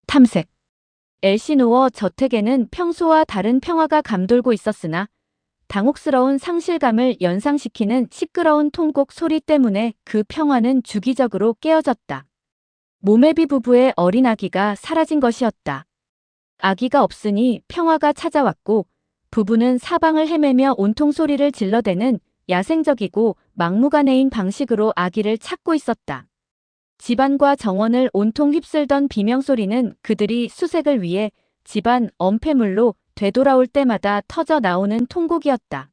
탐색. 엘시노어 저택에는 평소와 다른 평화가 감돌고 있었으나 당혹스러운 상실감을 연상시키는 시끄러운 통곡 소리 때문에 그 평화는 주기적으로 깨어졌다. 모메비 부부의 어린 아기가 사라진 것이었다. 아기가 없으니 평화가 찾아왔고 부부는 사방을 헤매며 온통 소리를 질러대는 야생적이고 막무가내인 방식으로 아기를 찾고 있었다. 집안과 정원을 온통 휩쓸던 비명소리는 그들이 수색을 위해 집안 엄폐물로 되돌아올 때마다 터져 나오는 통곡이었다.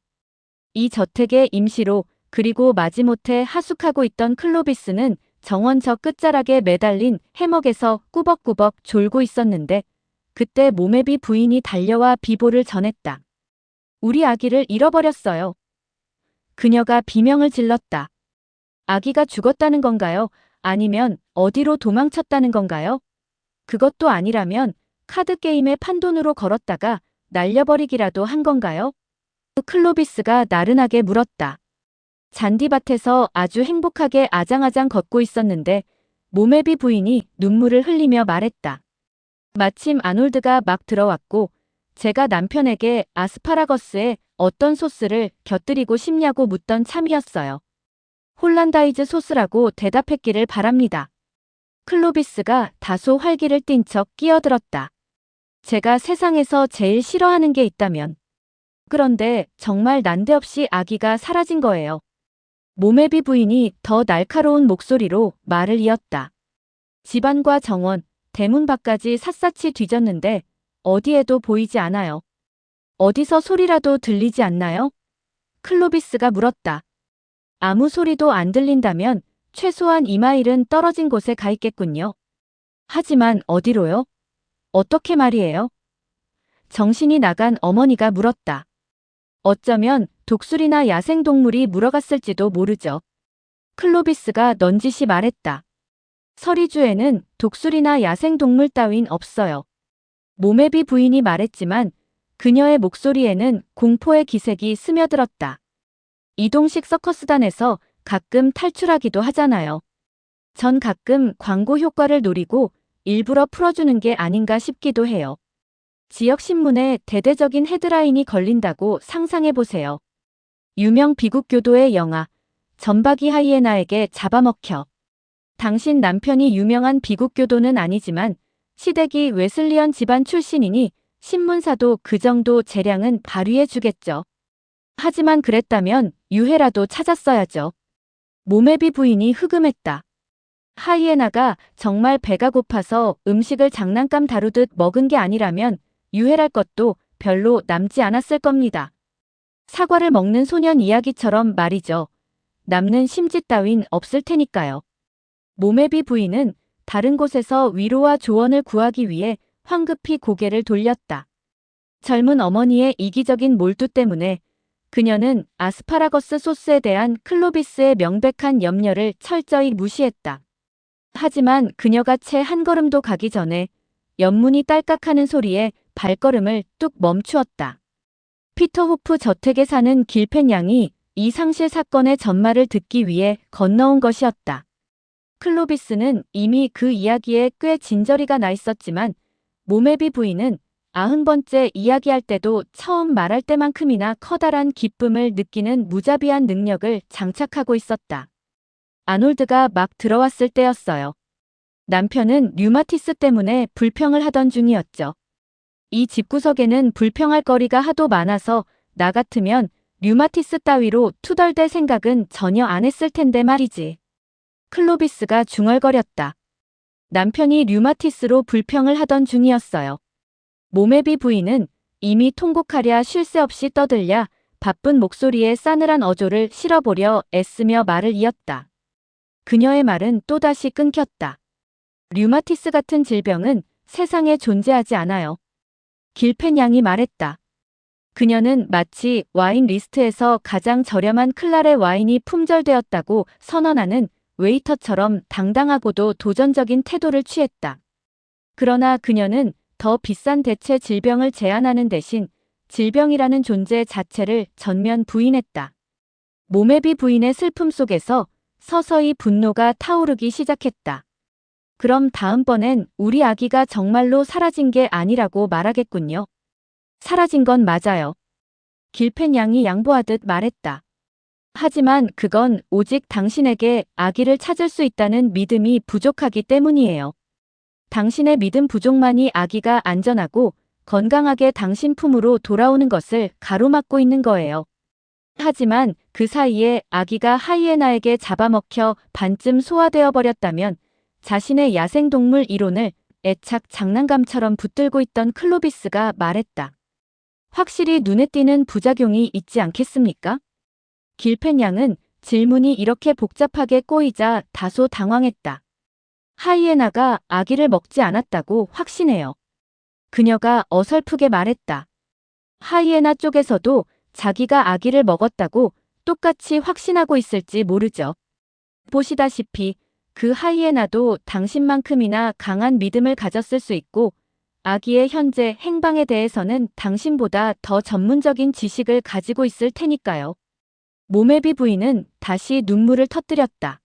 이 저택의 임시로 그리고 마지못해 하숙하고 있던 클로비스는 정원 저 끝자락에 매달린 해먹에서 꾸벅꾸벅 졸고 있었는데 그때 모메비 부인이 달려와 비보를 전했다. 우리 아기를 잃어버렸어요. 그녀가 비명을 질렀다. 아기가 죽었다는 건가요? 아니면 어디로 도망쳤다는 건가요? 그것도 아니라면 카드게임에 판돈으로 걸었다가 날려버리기라도 한 건가요? 클로비스가 나른하게 물었다. 잔디밭에서 아주 행복하게 아장아장 걷고 있었는데 모메비 부인이 눈물을 흘리며 말했다. 마침 아놀드가 막 들어왔고 제가 남편에게 아스파라거스에 어떤 소스를 곁들이고 싶냐고 묻던 참이었어요. 홀란다이즈 소스라고 대답했기를 바랍니다. 클로비스가 다소 활기를 띤 척 끼어들었다. 제가 세상에서 제일 싫어하는 게 있다면. 그런데 정말 난데없이 아기가 사라진 거예요. 모메비 부인이 더 날카로운 목소리로 말을 이었다. 집안과 정원, 대문 밖까지 샅샅이 뒤졌는데 어디에도 보이지 않아요. 어디서 소리라도 들리지 않나요? 클로비스가 물었다. 아무 소리도 안 들린다면 최소한 2마일은 떨어진 곳에 가 있겠군요. 하지만 어디로요? 어떻게 말이에요? 정신이 나간 어머니가 물었다. 어쩌면 독수리나 야생동물이 물어갔을지도 모르죠. 클로비스가 넌지시 말했다. 서리주에는 독수리나 야생동물 따윈 없어요. 모메비 부인이 말했지만 그녀의 목소리에는 공포의 기색이 스며들었다. 이동식 서커스단에서 가끔 탈출하기도 하잖아요. 전 가끔 광고 효과를 노리고 일부러 풀어주는 게 아닌가 싶기도 해요. 지역신문에 대대적인 헤드라인이 걸린다고 상상해보세요. 유명 비국교도의 영화 점박이 하이에나에게 잡아먹혀. 당신 남편이 유명한 비국교도는 아니지만 시댁이 웨슬리언 집안 출신이니 신문사도 그 정도 재량은 발휘해주겠죠. 하지만 그랬다면 유해라도 찾았어야죠. 모메비 부인이 흐금했다. 하이에나가 정말 배가 고파서 음식을 장난감 다루듯 먹은 게 아니라면 유해랄 것도 별로 남지 않았을 겁니다. 사과를 먹는 소년 이야기처럼 말이죠. 남는 심지 따윈 없을 테니까요. 모메비 부인은 다른 곳에서 위로와 조언을 구하기 위해 황급히 고개를 돌렸다. 젊은 어머니의 이기적인 몰두 때문에 그녀는 아스파라거스 소스에 대한 클로비스의 명백한 염려를 철저히 무시했다. 하지만 그녀가 채 한 걸음도 가기 전에 연문이 딸깍하는 소리에 발걸음을 뚝 멈추었다. 피터 호프 저택에 사는 길펜 양이 이 상실 사건의 전말을 듣기 위해 건너온 것이었다. 클로비스는 이미 그 이야기에 꽤 진저리가 나 있었지만 모메비 부인은 90번째 이야기할 때도 처음 말할 때만큼이나 커다란 기쁨을 느끼는 무자비한 능력을 장착하고 있었다. 아놀드가 막 들어왔을 때였어요. 남편은 류마티스 때문에 불평을 하던 중이었죠. 이 집구석에는 불평할 거리가 하도 많아서 나 같으면 류마티스 따위로 투덜댈 생각은 전혀 안 했을 텐데 말이지. 클로비스가 중얼거렸다. 남편이 류마티스로 불평을 하던 중이었어요. 모메비 부인은 이미 통곡하랴 쉴 새 없이 떠들랴 바쁜 목소리에 싸늘한 어조를 실어보려 애쓰며 말을 이었다. 그녀의 말은 또다시 끊겼다. 류마티스 같은 질병은 세상에 존재하지 않아요. 길펜 양이 말했다. 그녀는 마치 와인 리스트에서 가장 저렴한 클라레 와인이 품절되었다고 선언하는 웨이터처럼 당당하고도 도전적인 태도를 취했다. 그러나 그녀는 더 비싼 대체 질병을 제안하는 대신 질병이라는 존재 자체를 전면 부인했다. 모메비 부인의 슬픔 속에서 서서히 분노가 타오르기 시작했다. 그럼 다음번엔 우리 아기가 정말로 사라진 게 아니라고 말하겠군요. 사라진 건 맞아요. 길펜 양이 양보하듯 말했다. 하지만 그건 오직 당신에게 아기를 찾을 수 있다는 믿음이 부족하기 때문이에요. 당신의 믿음 부족만이 아기가 안전하고 건강하게 당신 품으로 돌아오는 것을 가로막고 있는 거예요. 하지만 그 사이에 아기가 하이에나에게 잡아먹혀 반쯤 소화되어 버렸다면 자신의 야생동물 이론을 애착 장난감처럼 붙들고 있던 클로비스가 말했다. 확실히 눈에 띄는 부작용이 있지 않겠습니까? 길펜 양은 질문이 이렇게 복잡하게 꼬이자 다소 당황했다. 하이에나가 아기를 먹지 않았다고 확신해요. 그녀가 어설프게 말했다. 하이에나 쪽에서도 자기가 아기를 먹었다고 똑같이 확신하고 있을지 모르죠. 보시다시피 그 하이에나도 당신만큼이나 강한 믿음을 가졌을 수 있고 아기의 현재 행방에 대해서는 당신보다 더 전문적인 지식을 가지고 있을 테니까요. 모메비 부인은 다시 눈물을 터뜨렸다.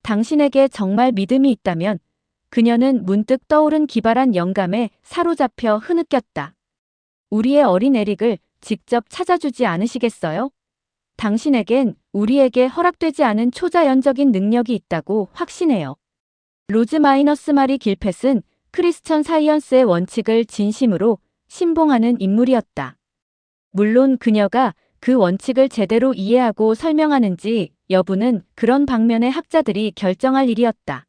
당신에게 정말 믿음이 있다면 그녀는 문득 떠오른 기발한 영감에 사로잡혀 흐느꼈다. 우리의 어린 에릭을 직접 찾아주지 않으시겠어요? 당신에겐 우리에게 허락되지 않은 초자연적인 능력이 있다고 확신해요. 로즈 마이너스 마리 길펫은 크리스천 사이언스의 원칙을 진심으로 신봉하는 인물이었다. 물론 그녀가 그 원칙을 제대로 이해하고 설명하는지 여부는 그런 방면의 학자들이 결정할 일이었다.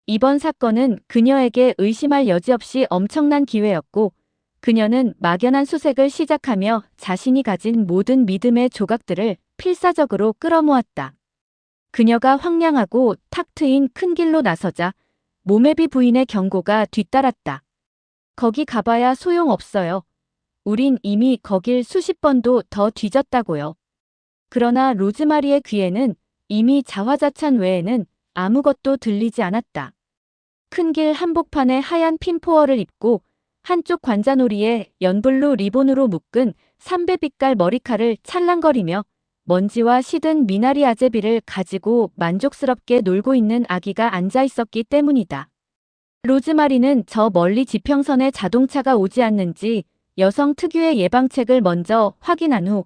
이번 사건은 그녀에게 의심할 여지 없이 엄청난 기회였고 그녀는 막연한 수색을 시작하며 자신이 가진 모든 믿음의 조각들을 필사적으로 끌어모았다. 그녀가 황량하고 탁 트인 큰 길로 나서자 모메비 부인의 경고가 뒤따랐다. 거기 가봐야 소용없어요. 우린 이미 거길 수십 번도 더 뒤졌다고요. 그러나 로즈마리의 귀에는 이미 자화자찬 외에는 아무것도 들리지 않았다. 큰 길 한복판에 하얀 핀포어를 입고 한쪽 관자놀이에 연블루 리본으로 묶은 삼배빛깔 머리카락을 찰랑거리며 먼지와 시든 미나리 아제비를 가지고 만족스럽게 놀고 있는 아기가 앉아 있었기 때문이다. 로즈마리는 저 멀리 지평선에 자동차가 오지 않는지 여성 특유의 예방책을 먼저 확인한 후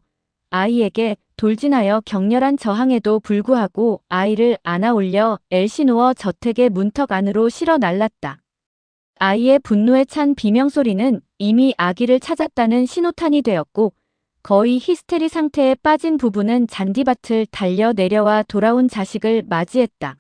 아이에게 돌진하여 격렬한 저항에도 불구하고 아이를 안아 올려 엘시노어 저택의 문턱 안으로 실어 날랐다. 아이의 분노에 찬 비명소리는 이미 아기를 찾았다는 신호탄이 되었고 거의 히스테리 상태에 빠진 부부는 잔디밭을 달려 내려와 돌아온 자식을 맞이했다.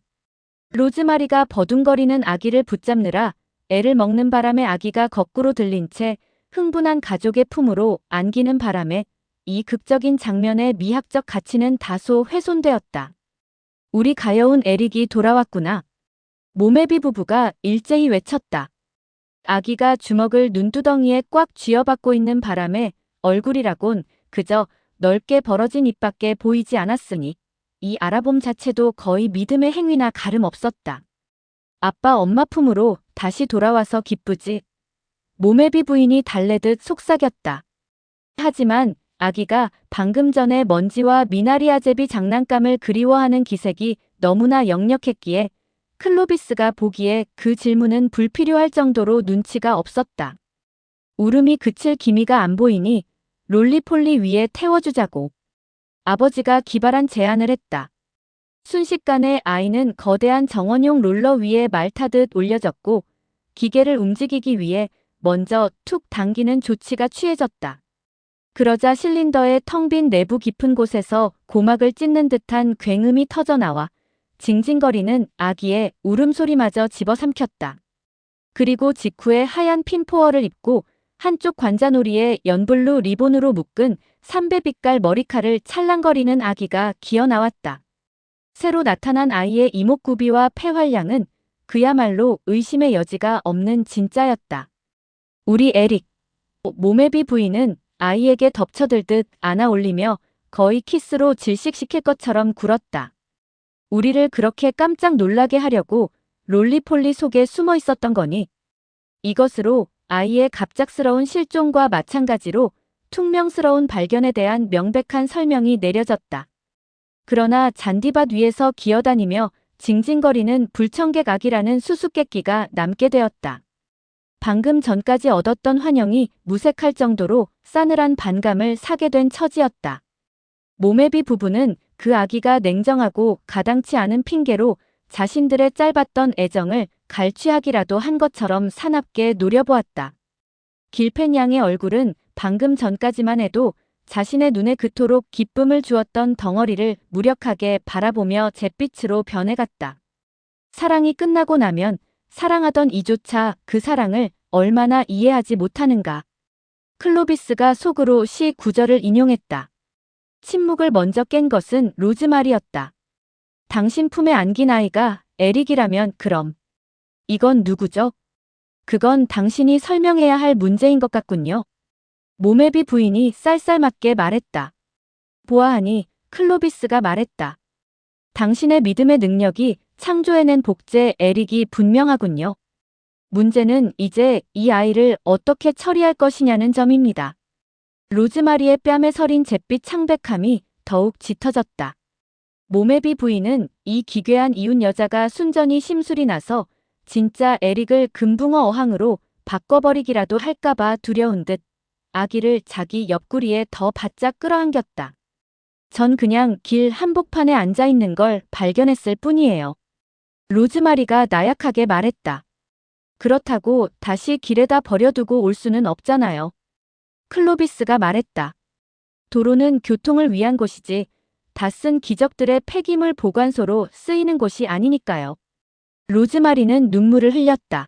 로즈마리가 버둥거리는 아기를 붙잡느라 애를 먹는 바람에 아기가 거꾸로 들린 채 흥분한 가족의 품으로 안기는 바람에 이 극적인 장면의 미학적 가치는 다소 훼손되었다. 우리 가여운 에릭이 돌아왔구나. 모메비 부부가 일제히 외쳤다. 아기가 주먹을 눈두덩이에 꽉 쥐어받고 있는 바람에 얼굴이라곤 그저 넓게 벌어진 입밖에 보이지 않았으니 이 알아봄 자체도 거의 믿음의 행위나 다름없었다. 아빠 엄마 품으로 다시 돌아와서 기쁘지. 모메비 부인이 달래듯 속삭였다. 하지만 아기가 방금 전에 먼지와 미나리 아제비 장난감을 그리워하는 기색이 너무나 역력했기에 클로비스가 보기에 그 질문은 불필요할 정도로 눈치가 없었다. 울음이 그칠 기미가 안 보이니 롤리폴리 위에 태워주자고. 아버지가 기발한 제안을 했다. 순식간에 아이는 거대한 정원용 롤러 위에 말 타듯 올려졌고 기계를 움직이기 위해 먼저 툭 당기는 조치가 취해졌다. 그러자 실린더의 텅 빈 내부 깊은 곳에서 고막을 찢는 듯한 굉음이 터져나와 징징거리는 아기의 울음소리마저 집어삼켰다. 그리고 직후에 하얀 핀포어를 입고 한쪽 관자놀이에 연블루 리본으로 묶은 삼배빛깔 머리카락을 찰랑거리는 아기가 기어나왔다. 새로 나타난 아이의 이목구비와 폐활량은 그야말로 의심의 여지가 없는 진짜였다. 우리 에릭. 모메비 부인은 아이에게 덮쳐들듯 안아 올리며 거의 키스로 질식시킬 것처럼 굴었다. 우리를 그렇게 깜짝 놀라게 하려고 롤리폴리 속에 숨어 있었던 거니? 이것으로 아이의 갑작스러운 실종과 마찬가지로 퉁명스러운 발견에 대한 명백한 설명이 내려졌다. 그러나 잔디밭 위에서 기어다니며 징징거리는 불청객 아기라는 수수께끼가 남게 되었다. 방금 전까지 얻었던 환영이 무색할 정도로 싸늘한 반감을 사게 된 처지였다. 모메비 부부는 그 아기가 냉정하고 가당치 않은 핑계로 자신들의 짧았던 애정을 갈취하기라도 한 것처럼 사납게 노려보았다. 길펜 양의 얼굴은 방금 전까지만 해도 자신의 눈에 그토록 기쁨을 주었던 덩어리를 무력하게 바라보며 잿빛으로 변해갔다. 사랑이 끝나고 나면 사랑하던 이조차 그 사랑을 얼마나 이해하지 못하는가. 클로비스가 속으로 시 구절을 인용했다. 침묵을 먼저 깬 것은 로즈마리였다. 당신 품에 안긴 아이가 에릭이라면 그럼 이건 누구죠? 그건 당신이 설명해야 할 문제인 것 같군요. 모메비 부인이 쌀쌀맞게 말했다. 보아하니 클로비스가 말했다. 당신의 믿음의 능력이 창조해낸 복제 에릭이 분명하군요. 문제는 이제 이 아이를 어떻게 처리할 것이냐는 점입니다. 로즈마리의 뺨에 서린 잿빛 창백함이 더욱 짙어졌다. 모메비 부인은 이 기괴한 이웃 여자가 순전히 심술이 나서 진짜 에릭을 금붕어 어항으로 바꿔버리기라도 할까봐 두려운 듯 아기를 자기 옆구리에 더 바짝 끌어안겼다. 전 그냥 길 한복판에 앉아있는 걸 발견했을 뿐이에요. 로즈마리가 나약하게 말했다. 그렇다고 다시 길에다 버려두고 올 수는 없잖아요. 클로비스가 말했다. 도로는 교통을 위한 곳이지 다 쓴 기적들의 폐기물 보관소로 쓰이는 곳이 아니니까요. 로즈마리는 눈물을 흘렸다.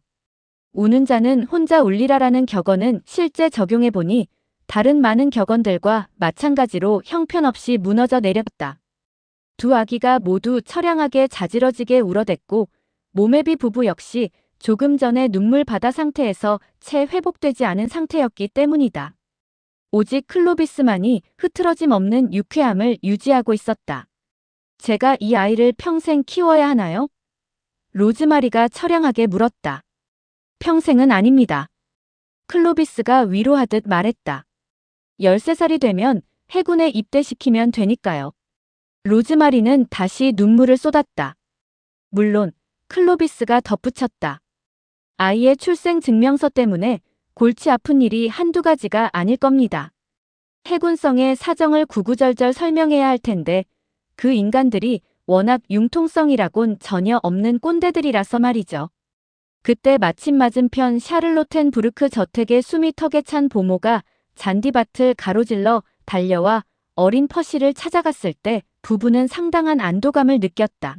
우는 자는 혼자 울리라라는 격언은 실제 적용해보니 다른 많은 격언들과 마찬가지로 형편없이 무너져 내렸다. 두 아기가 모두 처량하게 자지러지게 울어댔고 모메비 부부 역시 조금 전에 눈물 바다 상태에서 채 회복되지 않은 상태였기 때문이다. 오직 클로비스만이 흐트러짐 없는 유쾌함을 유지하고 있었다. 제가 이 아이를 평생 키워야 하나요? 로즈마리가 처량하게 물었다. 평생은 아닙니다. 클로비스가 위로하듯 말했다. 13살이 되면 해군에 입대시키면 되니까요. 로즈마리는 다시 눈물을 쏟았다. 물론 클로비스가 덧붙였다. 아이의 출생 증명서 때문에 골치 아픈 일이 한두 가지가 아닐 겁니다. 해군성의 사정을 구구절절 설명해야 할 텐데 그 인간들이 워낙 융통성이라곤 전혀 없는 꼰대들이라서 말이죠. 그때 마침 맞은편 샤를로텐부르크 저택의 숨이 턱에 찬 보모가 잔디밭을 가로질러 달려와 어린 퍼시를 찾아갔을 때 부부는 상당한 안도감을 느꼈다.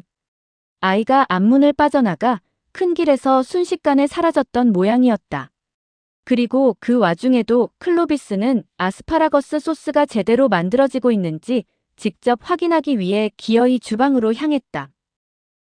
아이가 앞문을 빠져나가 큰 길에서 순식간에 사라졌던 모양이었다. 그리고 그 와중에도 클로비스는 아스파라거스 소스가 제대로 만들어지고 있는지 직접 확인하기 위해 기어이 주방으로 향했다.